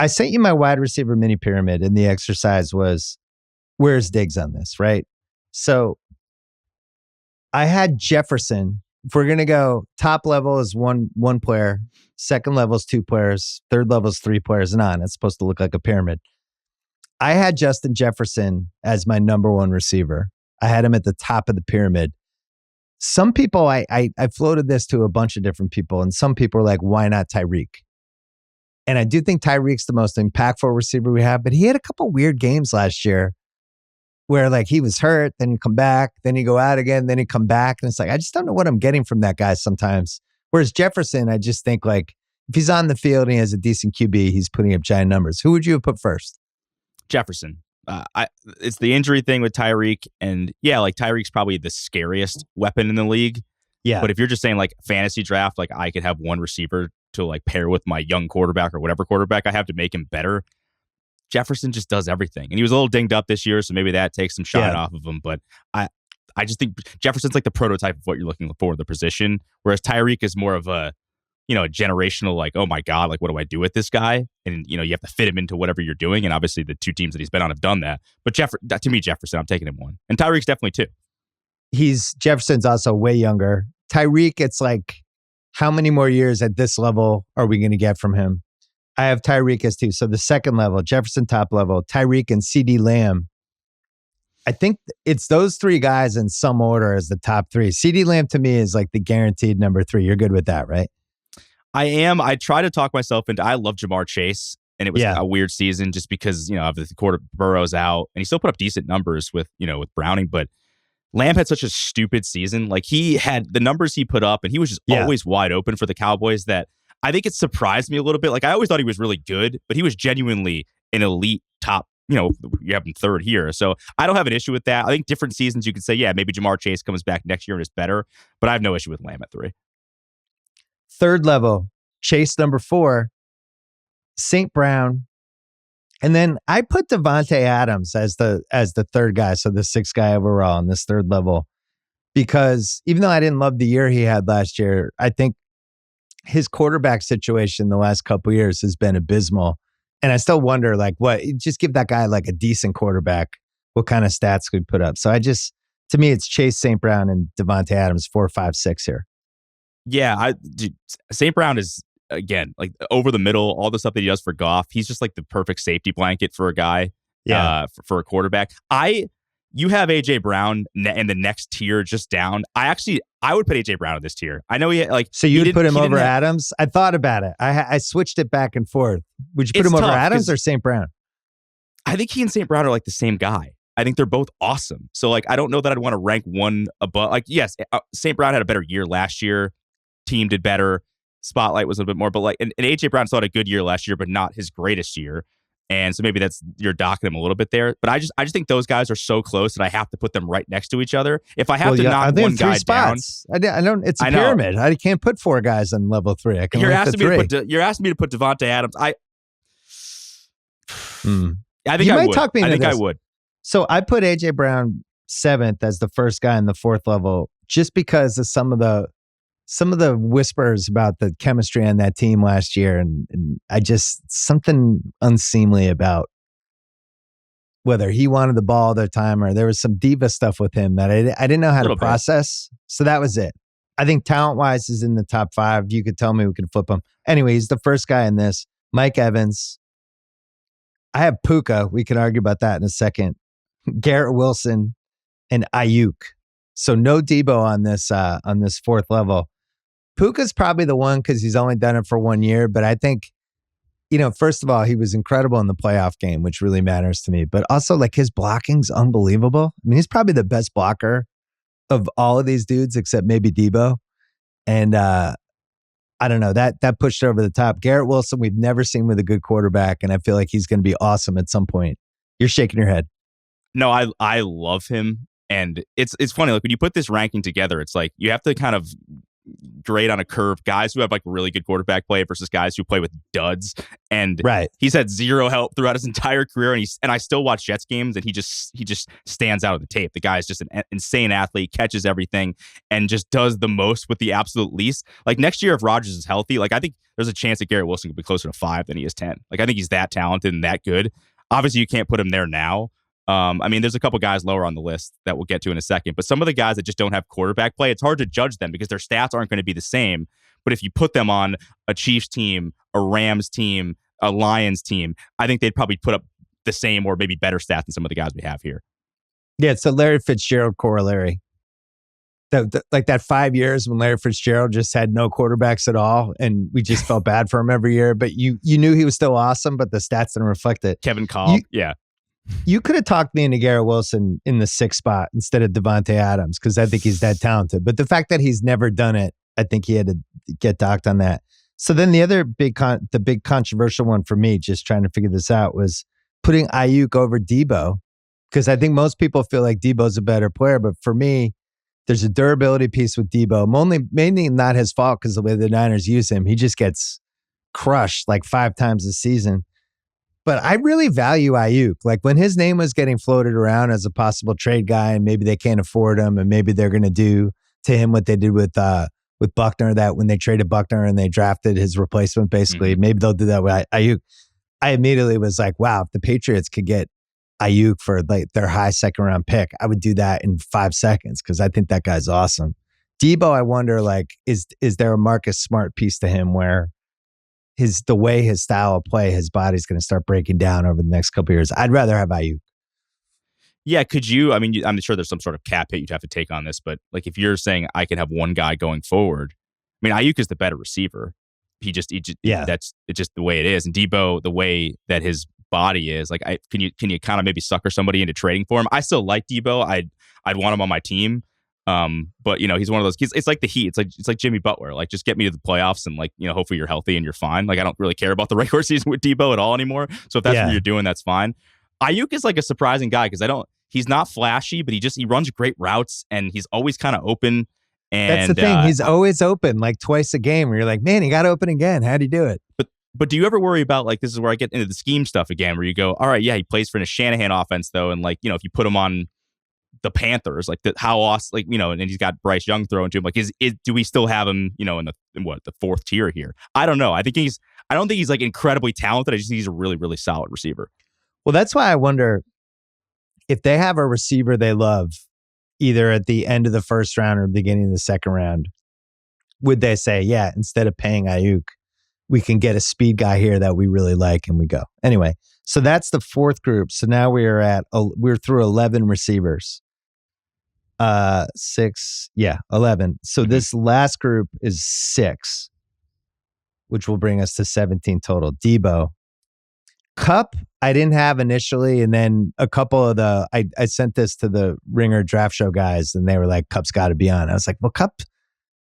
I sent you my wide receiver mini pyramid, and the exercise was, where's Diggs on this, right? So I had Jefferson. If we're gonna go, top level is one player, second level is 2 players, third level is 3 players, and on. It's supposed to look like a pyramid. I had Justin Jefferson as my number 1 receiver. I had him at the top of the pyramid. Some people, I floated this to a bunch of different people, and some people are like, why not Tyreek? And I do think Tyreek's the most impactful receiver we have, but he had a couple weird games last year where like he was hurt, then he'd come back, then he'd go out again, then he'd come back. And it's like, I just don't know what I'm getting from that guy sometimes. Whereas Jefferson, I just think like if he's on the field and he has a decent QB, he's putting up giant numbers. Who would you have put first? Jefferson. It's the injury thing with Tyreek. And yeah, like Tyreek's probably the scariest weapon in the league. Yeah. But if you're just saying like fantasy draft, like I could have one receiver to like pair with my young quarterback or whatever quarterback I have to make him better. Jefferson just does everything. And he was a little dinged up this year, so maybe that takes some shine off of him. But I just think Jefferson's like the prototype of what you're looking for in the position, whereas Tyreek is more of a, a generational, like, oh my God, like what do I do with this guy? And, you have to fit him into whatever you're doing. And obviously the 2 teams that he's been on have done that. But to me, Jefferson, I'm taking him 1. And Tyreek's definitely 2. Jefferson's also way younger. Tyreek, it's like, how many more years at this level are we going to get from him? I have Tyreek as 2. So the second level, Jefferson top level, Tyreek and CD Lamb. I think it's those 3 guys in some order as the top 3. CD Lamb to me is like the guaranteed number 3. You're good with that, right? I am. I try to talk myself into, I love Jamar Chase. And it was a weird season just because, of the quarter Burrow's out. And he still put up decent numbers with Browning. But Lamb had such a stupid season. Like he had the numbers he put up and he was just always wide open for the Cowboys that I think it surprised me a little bit. Like I always thought he was really good, but he was genuinely an elite top, you have him 3rd here. So I don't have an issue with that. I think different seasons you could say, yeah, maybe Jamar Chase comes back next year and is better, but I have no issue with Lamb at 3. Third level, Chase number 4, St. Brown. And then I put Devontae Adams as the 3rd guy, so the 6th guy overall in this 3rd level, because even though I didn't love the year he had last year, I think his quarterback situation the last couple of years has been abysmal. And I still wonder, like, just give that guy like a decent quarterback, what kind of stats could put up. So to me, it's Chase, St. Brown, and Devontae Adams, 4, 5, 6 here. Yeah, St. Brown is, again, like over the middle, all the stuff that he does for Goff. He's just like the perfect safety blanket for a guy, for a quarterback. You have AJ Brown in the next tier just down. I would put AJ Brown in this tier. I know So you would put him over Adams? I thought about it. I switched it back and forth. Would you put him over Adams or St. Brown? I think he and St. Brown are like the same guy. I think they're both awesome. So like, I don't know that I'd want to rank one above. Like, yes, St. Brown had a better year last year. Team did better. Spotlight was a little bit more, but like, and AJ Brown still had a good year last year, but not his greatest year. And so maybe you're docking him a little bit there. But I just think those guys are so close that I have to put them right next to each other. If I have to knock one guy down, I don't. It's a pyramid. I can't put 4 guys on level 3. I can. You're asking me to put Devontae Adams. I think I would. So I put AJ Brown 7th as the 1st guy in the 4th level, just because of some of the whispers about the chemistry on that team last year. And I just, something unseemly about whether he wanted the ball all the time or there was some diva stuff with him that I didn't know how to process. So that was it. I think talent-wise is in the top 5. You could tell me we could flip him. Anyway, he's the 1st guy in this. Mike Evans. I have Puka. We can argue about that in a second. Garrett Wilson and Ayuk. So no Debo on this 4th level. Puka's probably the one because he's only done it for 1 year. But I think, first of all, he was incredible in the playoff game, which really matters to me. But also, like, his blocking's unbelievable. I mean, he's probably the best blocker of all of these dudes except maybe Debo. And I don't know, that pushed it over the top. Garrett Wilson, we've never seen with a good quarterback, and I feel like he's going to be awesome at some point. You're shaking your head. No, I love him. And it's funny, like when you put this ranking together, it's like you have to kind of great on a curve, guys who have like really good quarterback play versus guys who play with duds. And he's had zero help throughout his entire career. And I still watch Jets games, and he just stands out of the tape. The guy is just an insane athlete, catches everything, and just does the most with the absolute least. Like next year, if Rodgers is healthy, like I think there's a chance that Garrett Wilson could be closer to 5 than he is 10. Like I think he's that talented and that good. Obviously, you can't put him there now. I mean, there's a couple guys lower on the list that we'll get to in a second, but some of the guys that just don't have quarterback play, it's hard to judge them because their stats aren't going to be the same. But if you put them on a Chiefs team, a Rams team, a Lions team, I think they'd probably put up the same or maybe better stats than some of the guys we have here. Yeah, it's a Larry Fitzgerald corollary. Like that 5 years when Larry Fitzgerald just had no quarterbacks at all, and we just felt bad for him every year. But you knew he was still awesome, but the stats didn't reflect it. Kevin Kolb, yeah. You could have talked me into Garrett Wilson in the 6th spot instead of Devontae Adams because I think he's that talented. But the fact that he's never done it, I think he had to get docked on that. So then the other big controversial one for me, just trying to figure this out, was putting Ayuk over Debo, because I think most people feel like Debo's a better player. But for me, there's a durability piece with Debo. Mainly not his fault because the way the Niners use him, he just gets crushed like 5 times a season. But I really value Ayuk. Like when his name was getting floated around as a possible trade guy, and maybe they can't afford him, and maybe they're going to do to him what they did with Buckner, that when they traded Buckner and they drafted his replacement, basically, maybe they'll do that with Ayuk. I immediately was like, wow, if the Patriots could get Ayuk for like their high 2nd round pick, I would do that in 5 seconds because I think that guy's awesome. Debo, I wonder, like, is there a Marcus Smart piece to him where the way his style of play, his body's going to start breaking down over the next couple of years? I'd rather have Ayuk. Yeah, could you? I mean, I'm sure there's some sort of cap hit you'd have to take on this, but like if you're saying I can have one guy going forward, I mean, Ayuk is the better receiver. That's it's just the way it is. And Debo, the way that his body is, like, can you kind of maybe sucker somebody into trading for him? I still like Debo. I'd want him on my team. But he's one of those. It's like the Heat. It's like Jimmy Butler. Like, just get me to the playoffs, and like hopefully you're healthy and you're fine. Like, I don't really care about the regular season with Debo at all anymore. So if that's what you're doing, that's fine. Ayuk is like a surprising guy because he's not flashy, but he runs great routes and he's always kind of open. And that's the thing. He's always open, like twice a game. Where you're like, man, he got open again. How'd he do it? But do you ever worry about, like, this is where I get into the scheme stuff again, where you go, all right, yeah, he plays for a Shanahan offense though, and like if you put him on the Panthers, like how awesome, like and he's got Bryce Young throwing to him, like do we still have him in the 4th tier here? I don't know. I don't think he's like incredibly talented. I just think he's a really, really solid receiver. Well, that's why I wonder if they have a receiver they love, either at the end of the 1st round or beginning of the 2nd round, would they say, yeah, instead of paying Ayuk, we can get a speed guy here that we really like, and we go. Anyway, so that's the 4th group. So now we're through 11 receivers. 11. So this last group is 6, which will bring us to 17 total. Debo. Kupp, I didn't have initially, and then a couple of I sent this to the Ringer Draft Show guys, and they were like, Kupp's got to be on. I was like, well, Kupp,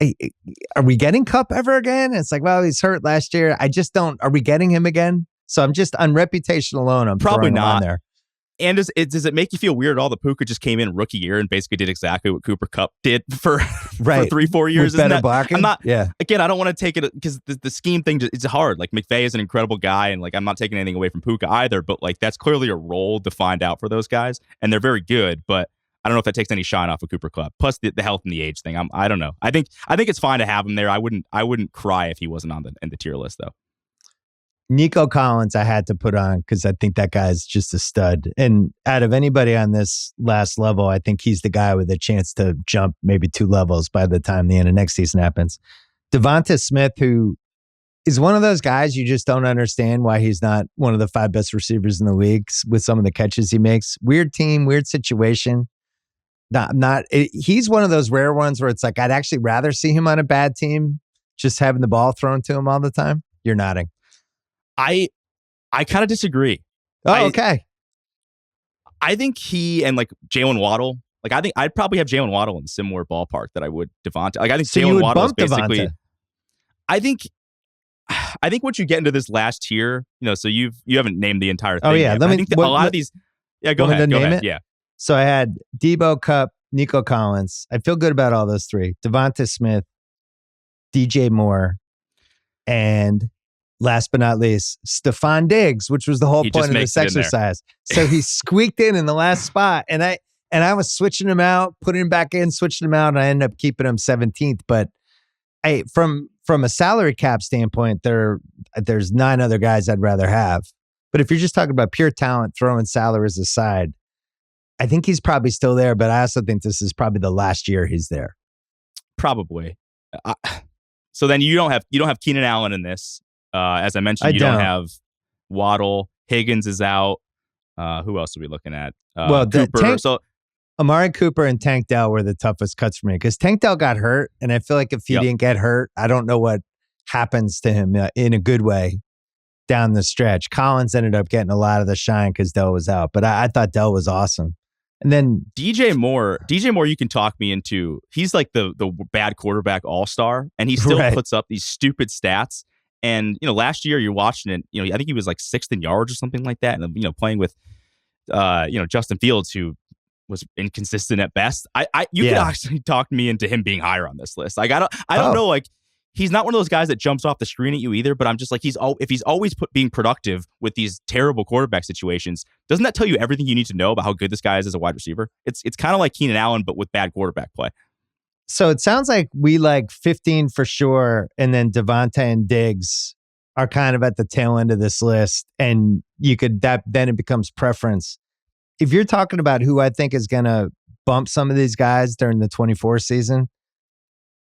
are we getting Kupp ever again? And it's like, well, he's hurt last year. I just don't. Are we getting him again? So I'm just on reputation alone. I'm probably not on there. And does it make you feel weird at all that Puka just came in rookie year and basically did exactly what Cooper Kupp did for 3-4 years? With better blocking? I'm not. Yeah. Again, I don't want to take it because the scheme thing, it's hard. Like, McVay is an incredible guy, and like I'm not taking anything away from Puka either. But like that's clearly a role to find out for those guys, and they're very good. But I don't know if that takes any shine off of Cooper Kupp. Plus the health and the age thing. I don't know. I think it's fine to have him there. I wouldn't cry if he wasn't on the tier list though. Nico Collins I had to put on because I think that guy's just a stud. And out of anybody on this last level, I think he's the guy with a chance to jump maybe 2 levels by the time the end of next season happens. Devonta Smith, who is one of those guys you just don't understand why he's not one of the 5 best receivers in the league with some of the catches he makes. Weird team, weird situation. He's one of those rare ones where it's like, I'd actually rather see him on a bad team, just having the ball thrown to him all the time. You're nodding. I kind of disagree. Oh, okay. I think he and like Jalen Waddle, like I think I'd probably have Jalen Waddle in a similar ballpark that I would Devonta. Like I think Jalen Waddle is basically. Devonta. I think once you get into this last tier, so you haven't named the entire thing. Oh yeah, yet. I think a lot of these. Yeah, go ahead. Name it. Yeah. So I had Debo, Kupp, Nico Collins. I feel good about all those 3. Devonta Smith, DJ Moore, and last but not least, Stephon Diggs, which was the whole point of this exercise. So he squeaked in the last spot, and I was switching him out, putting him back in, switching him out, and I ended up keeping him 17th. But from a salary cap standpoint, there's 9 other guys I'd rather have. But if you're just talking about pure talent, throwing salaries aside, I think he's probably still there. But I also think this is probably the last year he's there. Probably. So then you don't have Keenan Allen in this. As I mentioned, you don't have Waddle. Higgins is out. Who else are we looking at? Cooper. Amari Cooper and Tank Dell were the toughest cuts for me because Tank Dell got hurt, and I feel like if he didn't get hurt, I don't know what happens to him in a good way down the stretch. Collins ended up getting a lot of the shine because Dell was out, but I thought Dell was awesome. And then DJ Moore, you can talk me into. He's like the bad quarterback all-star, and he still puts up these stupid stats. And last year you're watching it. I think he was like 6th in yards or something like that, and playing with Justin Fields, who was inconsistent at best. You could actually talk me into him being higher on this list. Like I don't know. Like he's not one of those guys that jumps off the screen at you either. But I'm just like if he's always being productive with these terrible quarterback situations, doesn't that tell you everything you need to know about how good this guy is as a wide receiver? It's kind of like Keenan Allen, but with bad quarterback play. So it sounds like we like 15 for sure, and then Devontae and Diggs are kind of at the tail end of this list, and then it becomes preference. If you're talking about who I think is going to bump some of these guys during the 24 season,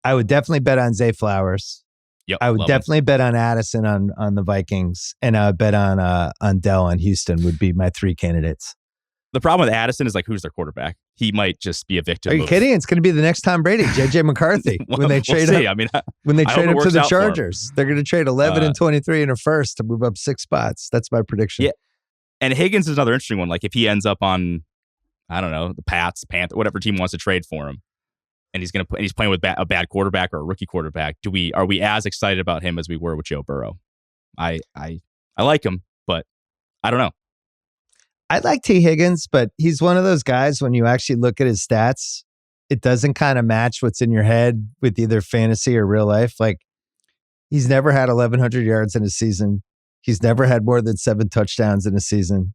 I would definitely bet on Zay Flowers. Yep, I would definitely bet on Addison on the Vikings, and I would bet on Dell on Houston would be my 3 candidates. The problem with Addison is like, who's their quarterback? He might just be a victim. Are you kidding? It's going to be the next Tom Brady, JJ McCarthy. When they trade him, when they trade him to the Chargers, they're going to trade 11 and 23 in a first to move up 6 spots. That's my prediction. Yeah, and Higgins is another interesting one. Like if he ends up on, I don't know, the Pats, Panthers, whatever team wants to trade for him, and he's playing with a bad quarterback or a rookie quarterback, are we as excited about him as we were with Joe Burrow? I like him, but I don't know. I like T. Higgins, but he's one of those guys when you actually look at his stats, it doesn't kind of match what's in your head with either fantasy or real life. Like he's never had 1,100 yards in a season. He's never had more than 7 touchdowns in a season.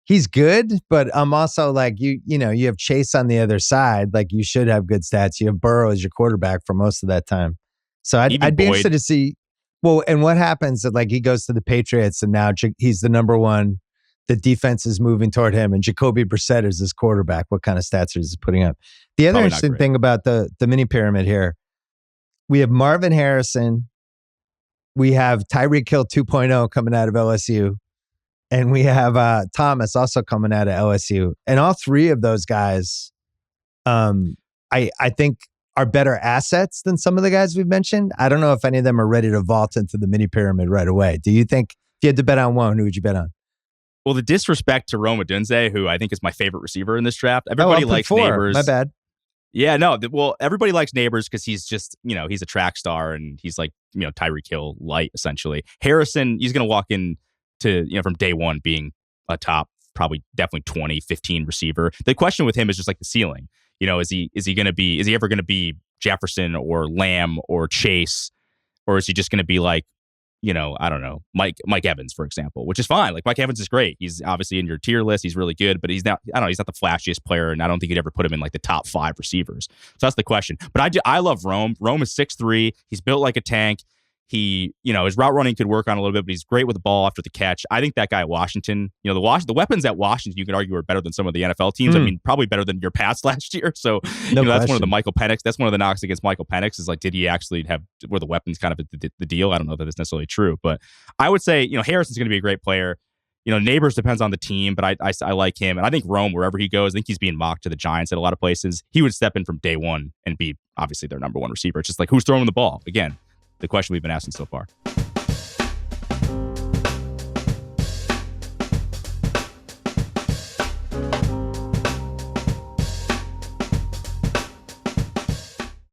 He's good, but I'm also like, you have Chase on the other side. Like you should have good stats. You have Burrow as your quarterback for most of that time. So I'd be interested to see, well, and what happens that like he goes to the Patriots and now he's the number one. The defense is moving toward him, and Jacoby Brissett is his quarterback. What kind of stats is he putting up? The other interesting thing about the mini pyramid here, we have Marvin Harrison, we have Tyreek Hill 2.0 coming out of LSU, and we have Thomas also coming out of LSU. And all 3 of those guys, I think are better assets than some of the guys we've mentioned. I don't know if any of them are ready to vault into the mini pyramid right away. Do you think if you had to bet on one, who would you bet on? Well, the disrespect to Rome Odunze, who I think is my favorite receiver in this draft. Everybody likes 4. Neighbors. My bad. Yeah, no. Well, everybody likes Neighbors because he's just, he's a track star and he's like, Tyreek Hill light, essentially. Harrison, he's going to walk in to, from day one being a top, probably definitely 20, 15 receiver. The question with him is just like the ceiling. Is he ever going to be Jefferson or Lamb or Chase? Or is he just going to be like, I don't know, Mike Evans, for example, which is fine. Like Mike Evans is great. He's obviously in your tier list. He's really good, but he's not the flashiest player. And I don't think you'd ever put him in like the top 5 receivers. So that's the question. But I love Rome. Rome is 6'3". He's built like a tank. He, his route running could work on a little bit, but he's great with the ball after the catch. I think that guy at Washington, the weapons at Washington, you could argue are better than some of the NFL teams. I mean, probably better than your Pats last year. So, that's one of the Michael Penix. That's one of the knocks against Michael Penix is like, did he actually were the weapons kind of the deal? I don't know that it's necessarily true, but I would say, Harrison's going to be a great player. Neighbors depends on the team, but I like him. And I think Rome, wherever he goes, I think he's being mocked to the Giants at a lot of places. He would step in from day one and be obviously their number 1 receiver. It's just like, who's throwing the ball? Again, the question we've been asking so far.